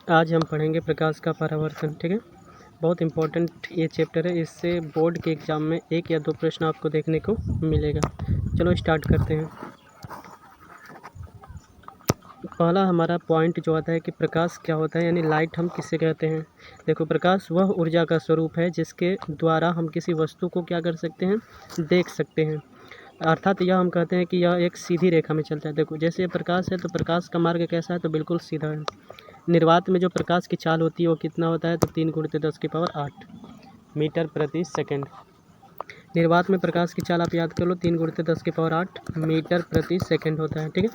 आज हम पढ़ेंगे प्रकाश का परावर्तन। ठीक है, बहुत इम्पोर्टेंट ये चैप्टर है। इससे बोर्ड के एग्ज़ाम में 1 या 2 प्रश्न आपको देखने को मिलेगा। चलो स्टार्ट करते हैं। पहला हमारा पॉइंट जो आता है कि प्रकाश क्या होता है, यानी लाइट हम किसे कहते हैं। देखो, प्रकाश वह ऊर्जा का स्वरूप है जिसके द्वारा हम किसी वस्तु को क्या कर सकते हैं, देख सकते हैं। अर्थात यह हम कहते हैं कि यह एक सीधी रेखा में चलता है। देखो, जैसे ये प्रकाश है तो प्रकाश का मार्ग कैसा है, तो बिल्कुल सीधा है। निर्वात में जो प्रकाश की चाल होती है वो कितना होता है, तो 3 × 10⁸ मीटर प्रति सेकंड। निर्वात में प्रकाश की चाल आप याद कर लो, 3 × 10⁸ मीटर प्रति सेकंड होता है। ठीक है,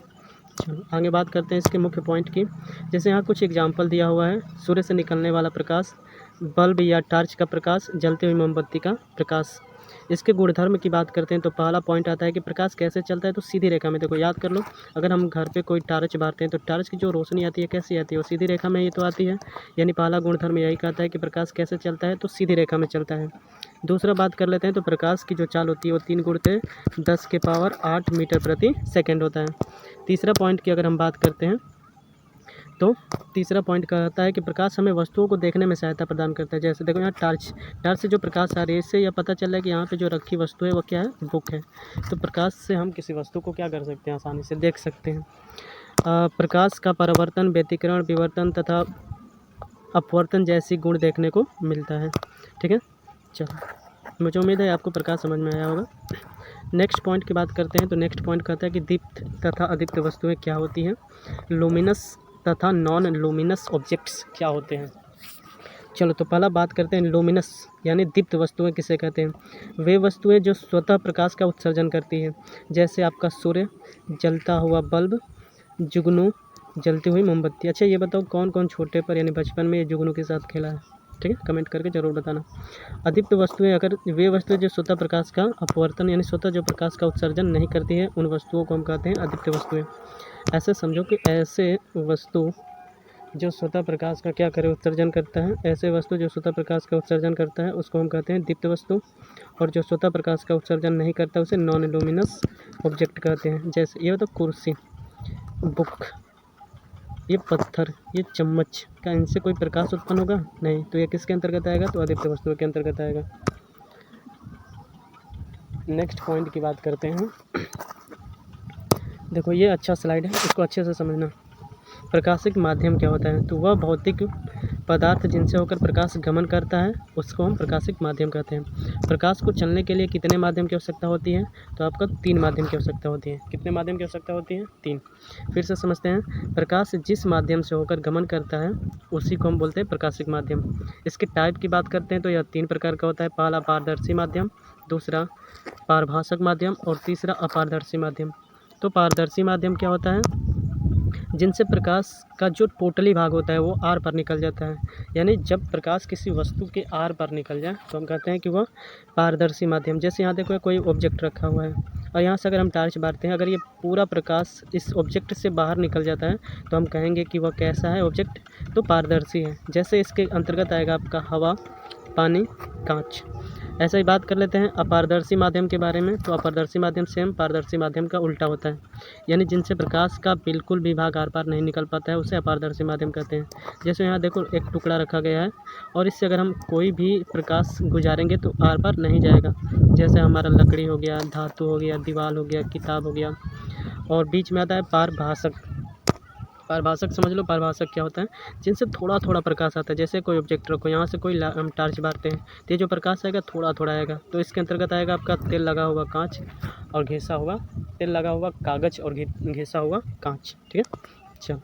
चलो आगे बात करते हैं इसके मुख्य पॉइंट की। जैसे यहाँ कुछ एग्जाम्पल दिया हुआ है। सूर्य से निकलने वाला प्रकाश, बल्ब या टॉर्च का प्रकाश, जलती हुई मोमबत्ती का प्रकाश। इसके गुणधर्म की बात करते हैं तो पहला पॉइंट आता है कि प्रकाश कैसे चलता है, तो सीधी रेखा में। देखो याद कर लो, अगर हम घर पे कोई टॉर्च बारते हैं तो टॉर्च की जो रोशनी आती है कैसी आती है, वो सीधी रेखा में ही तो आती है। यानी पहला गुणधर्म यही कहता है कि प्रकाश कैसे चलता है, तो सीधी रेखा में चलता है। दूसरा बात कर लेते हैं, तो प्रकाश की जो चाल होती है वो 3 × 10⁸ मीटर प्रति सेकंड होता है। तीसरा पॉइंट की अगर हम बात करते हैं तो तीसरा पॉइंट कहता है कि प्रकाश हमें वस्तुओं को देखने में सहायता प्रदान करता है। जैसे देखो यहाँ टॉर्च से जो प्रकाश आ रही है, इससे यह पता चल रहा है कि यहाँ पे जो रखी वस्तु है वो क्या है, बुक है। तो प्रकाश से हम किसी वस्तु को क्या कर सकते हैं, आसानी से देख सकते हैं। प्रकाश का परावर्तन, व्यतिकरण, विवर्तन तथा अपवर्तन जैसी गुण देखने को मिलता है। ठीक है, चलो मुझे उम्मीद है आपको प्रकाश समझ में आया होगा। नेक्स्ट पॉइंट की बात करते हैं तो नेक्स्ट पॉइंट कहता है कि दीप्त तथा अदीप्त वस्तुएं क्या होती हैं, लुमिनस तथा नॉन लुमिनस ऑब्जेक्ट्स क्या होते हैं। चलो तो पहला बात करते हैं लुमिनस यानी दीप्त वस्तुएं किसे कहते हैं। वे वस्तुएं जो स्वतः प्रकाश का उत्सर्जन करती हैं, जैसे आपका सूर्य, जलता हुआ बल्ब, जुगनू, जलती हुई मोमबत्ती। अच्छा ये बताओ कौन कौन छोटे पर यानी बचपन में ये जुगनू के साथ खेला है। ठीक है, कमेंट करके ज़रूर बताना। अदीप्त वस्तुएं, अगर वे वस्तुएं जो स्वतः प्रकाश का अपवर्तन यानी स्वतः जो प्रकाश का उत्सर्जन नहीं करती है, उन वस्तुओं को हम कहते हैं अदीप्त वस्तुएं। ऐसे समझो कि ऐसे वस्तु जो स्वतः प्रकाश का क्या करे, उत्सर्जन करता है, ऐसे वस्तु जो स्वतः प्रकाश का उत्सर्जन करता है उसको हम कहते हैं दीप्त वस्तु, और जो स्वतः प्रकाश का उत्सर्जन नहीं करता उसे नॉन लुमिनस ऑब्जेक्ट कहते हैं। जैसे ये तो कुर्सी, बुक, ये पत्थर, ये चम्मच, क्या इनसे कोई प्रकाश उत्पन्न होगा? नहीं। तो ये किसके अंतर्गत आएगा, तो अदीप्त वस्तुओं के अंतर्गत आएगा। नेक्स्ट पॉइंट की बात करते हैं। देखो ये अच्छा स्लाइड है, इसको अच्छे से समझना। प्रकाशिक माध्यम क्या होता है, तो वह भौतिक पदार्थ जिनसे होकर प्रकाश गमन करता है उसको हम प्रकाशिक माध्यम कहते हैं। प्रकाश को चलने के लिए कितने माध्यम की आवश्यकता होती है, तो आपका 3 माध्यम की आवश्यकता होती है। कितने माध्यम की आवश्यकता होती है, 3। फिर से समझते हैं। प्रकाश जिस माध्यम से होकर गमन करता है उसी को हम बोलते हैं प्रकाशिक माध्यम। इसके टाइप की बात करते हैं तो यह 3 प्रकार का होता है। पहला पारदर्शी माध्यम, दूसरा पारभासक माध्यम और तीसरा अपारदर्शी माध्यम। तो पारदर्शी माध्यम क्या होता है, जिनसे प्रकाश का जो टोटली भाग होता है वो आर पार निकल जाता है। यानी जब प्रकाश किसी वस्तु के आर पार निकल जाए तो हम कहते हैं कि वह पारदर्शी माध्यम। जैसे यहाँ देखो कोई ऑब्जेक्ट रखा हुआ है और यहाँ से अगर हम टॉर्च मारते हैं, अगर ये पूरा प्रकाश इस ऑब्जेक्ट से बाहर निकल जाता है तो हम कहेंगे कि वह कैसा है ऑब्जेक्ट, तो पारदर्शी है। जैसे इसके अंतर्गत आएगा आपका हवा, पानी, कांच। ऐसा ही बात कर लेते हैं अपारदर्शी माध्यम के बारे में। तो अपारदर्शी माध्यम सेम पारदर्शी माध्यम का उल्टा होता है, यानी जिनसे प्रकाश का बिल्कुल भी भाग आर पार नहीं निकल पाता है उसे अपारदर्शी माध्यम कहते हैं। जैसे यहाँ देखो एक टुकड़ा रखा गया है और इससे अगर हम कोई भी प्रकाश गुजारेंगे तो आर पार नहीं जाएगा। जैसे हमारा लकड़ी हो गया, धातु हो गया, दीवार हो गया, किताब हो गया। और बीच में आता है पारभासक। पारभासक समझ लो, पारभासक क्या होता है, जिनसे थोड़ा थोड़ा प्रकाश आता है। जैसे कोई ऑब्जेक्ट रखो, यहाँ से कोई हम टॉर्च मारते हैं तो ये जो प्रकाश आएगा थोड़ा थोड़ा आएगा, तो इसके अंतर्गत आएगा आपका तेल लगा हुआ कांच और घिसा हुआ, तेल लगा हुआ कागज़ और घिसा हुआ कांच। ठीक है, चलो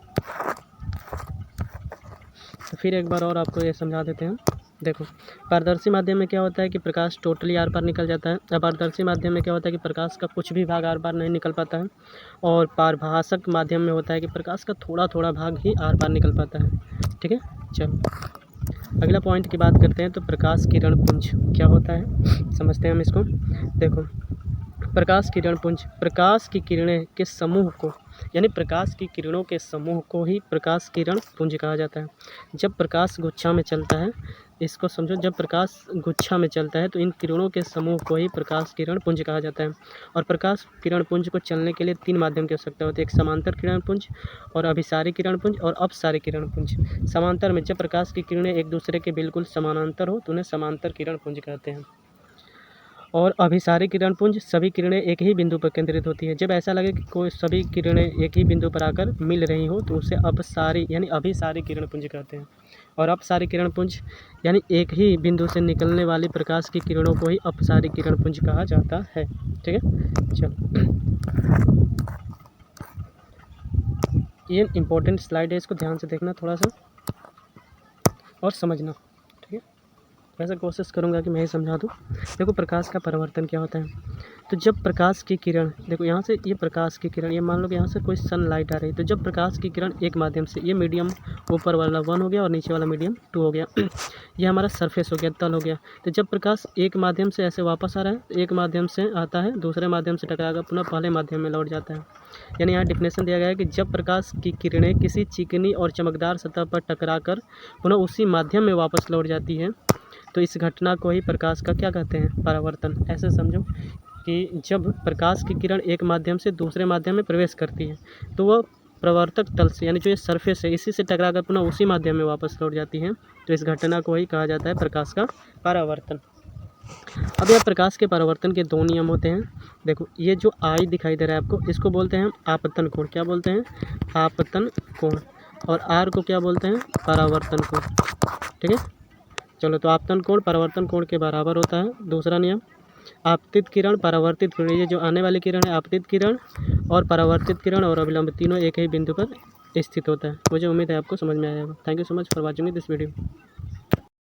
तो फिर एक बार और आपको ये समझा देते हैं। देखो पारदर्शी माध्यम में क्या होता है कि प्रकाश टोटली आर पार निकल जाता है। अपारदर्शी माध्यम में क्या होता है कि प्रकाश का कुछ भी भाग आर पार नहीं निकल पाता है। और पारभासक माध्यम में होता है कि प्रकाश का थोड़ा थोड़ा भाग ही आर पार निकल पाता है। ठीक है, चलो अगला पॉइंट की बात करते हैं। तो प्रकाश किरण पुंज क्या होता है, समझते हैं हम इसको। देखो प्रकाश किरण पुंज, प्रकाश की किरणें के समूह को यानी प्रकाश की किरणों के समूह को ही प्रकाश किरण पुंज कहा जाता है। जब प्रकाश गुच्छा में चलता है, इसको समझो, जब प्रकाश गुच्छा में चलता है तो इन किरणों के समूह को ही प्रकाश किरण पुंज कहा जाता है। और प्रकाश किरण पुंज को चलने के लिए 3 माध्यम की आवश्यकता होती है, एक समांतर किरण पुंज और अभिसारी किरण पुंज और अपसारी किरण पुंज। समांतर में जब प्रकाश की किरणें एक दूसरे के बिल्कुल समानांतर हो तो उन्हें समांतर किरण पुंज कहते हैं। और अभिसारी किरण पुंज, सभी किरणें एक ही बिंदु पर केंद्रित होती है। जब ऐसा लगे कि कोई सभी किरणें एक ही बिंदु पर आकर मिल रही हो तो उसे अपसारी यानी अभिसारी किरण पुंज कहते हैं। और अपसारी किरण पुंज यानी एक ही बिंदु से निकलने वाली प्रकाश की किरणों को ही अपसारी किरण पुंज कहा जाता है। ठीक है, चलो ये इम्पोर्टेंट स्लाइड है, इसको ध्यान से देखना थोड़ा सा और समझना। ठीक है, वैसे कोशिश करूँगा कि मैं ही समझा दूँ। देखो प्रकाश का परावर्तन क्या होता है। तो जब प्रकाश की किरण, देखो यहाँ से ये प्रकाश की किरण, ये मान लो कि यहाँ से कोई सनलाइट आ रही है, तो जब प्रकाश की किरण एक माध्यम से, ये मीडियम ऊपर वाला 1 हो गया और नीचे वाला मीडियम 2 हो गया ये हमारा सरफेस हो गया, तल हो गया। तो जब प्रकाश एक माध्यम से ऐसे वापस आ रहा है, एक माध्यम से आता है, दूसरे माध्यम से टकराकर पुनः पहले माध्यम में लौट जाता है। यानी यहाँ डेफिनेशन दिया गया है कि जब प्रकाश की किरणें किसी चिकनी और चमकदार सतह पर टकराकर पुनः उसी माध्यम में वापस लौट जाती है तो इस घटना को ही प्रकाश का क्या कहते हैं, परावर्तन। ऐसे समझो कि जब प्रकाश की किरण एक माध्यम से दूसरे माध्यम में प्रवेश करती है तो वह प्रवर्तक तल से यानी जो ये सरफेस है इसी से टकराकर पुनः उसी माध्यम में वापस लौट जाती है, तो इस घटना को ही कहा जाता है प्रकाश का परावर्तन। अब यह प्रकाश के परावर्तन के 2 नियम होते हैं। देखो ये जो आई दिखाई दे रहा है आपको, इसको बोलते हैं आपतन कोण। क्या बोलते हैं? आपतन कोण। और आर को क्या बोलते हैं? परावर्तन कोण। ठीक है, चलो तो आपतन कोण परावर्तन कोण के बराबर होता है। दूसरा नियम, आपतित किरण परावर्तित किरण, ये जो आने वाली किरण है आपतित किरण और परावर्तित किरण और अभिलंब तीनों एक ही बिंदु पर स्थित होता है। मुझे उम्मीद है आपको समझ में आया होगा। Thank you so much for watching this video.